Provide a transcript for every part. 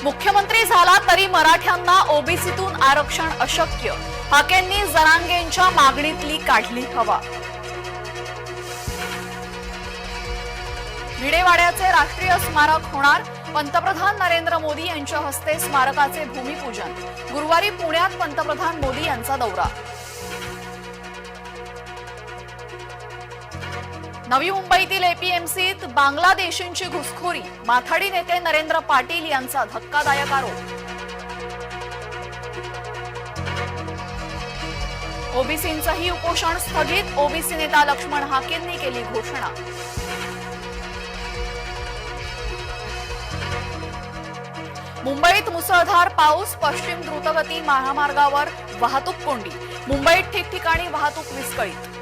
मुख्यमंत्री झाला तरी मराठ्यांना ओबीसीतून आरक्षण अशक्य, हाकेंनी जरांगेंच्या मागणीतली काढली हवा। भिडेवाड्याचे राष्ट्रीय स्मारक होणार, पंतप्रधान नरेंद्र मोदी यांच्या हस्ते स्मारकाचे भूमिपूजन। गुरुवारी पुण्यात पंतप्रधान मोदी यांचा दौरा। नवी मुंबईतील एपीएमसीत बांगलादेशींची घुसखोरी, माथाडी नेते नरेंद्र पाटील यांचा धक्कादायक आरोप। ओबीसींचंही उपोषण स्थगित, ओबीसी नेता लक्ष्मण हाकेंनी केली घोषणा। मुंबईत मुसळधार पाऊस, पश्चिम द्रुतगती महामार्गावर वाहतूक कोंडी, मुंबईत ठिकठिकाणी वाहतूक विस्कळीत।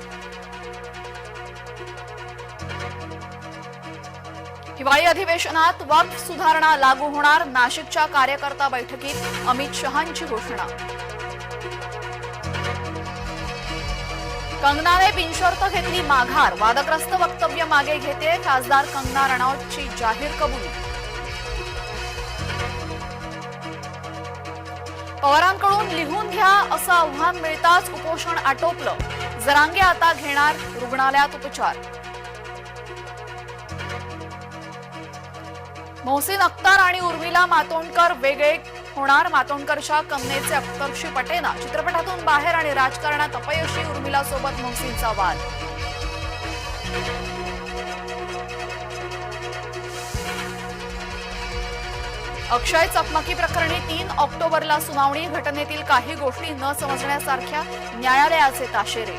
हिवाळी अधिवेशनात वक्फ सुधारणा लागू होणार, नाशिकच्या कार्यकर्ता बैठकीत अमित शहांची घोषणा। कंगनाने बिनशर्त घेतली माघार, वादग्रस्त वक्तव्य मागे घेते खासदार कंगना रनौतची जाहीर कबुली। पवारांकडून लिहून घ्या असं आव्हान मिळताच उपोषण आटोपलं, जरांगे आता घेणार रुग्णालयात उपचार। मोहसिन अख्तर आणि उर्मिला मातोंडकर वेगळे होणार, मातोंडकरच्या कन्येचे अख्तरशी पटेना, चित्रपटातून बाहेर आणि राजकारणात अपयशी उर्मिला सोबत मोहसिनचा वाद। अक्षय चकमकी प्रकरणी 3 ऑक्टोबरला सुनावणी, घटनेतील काही गोष्टी न समजण्यासारख्या, न्यायालयाचे ताशेरे।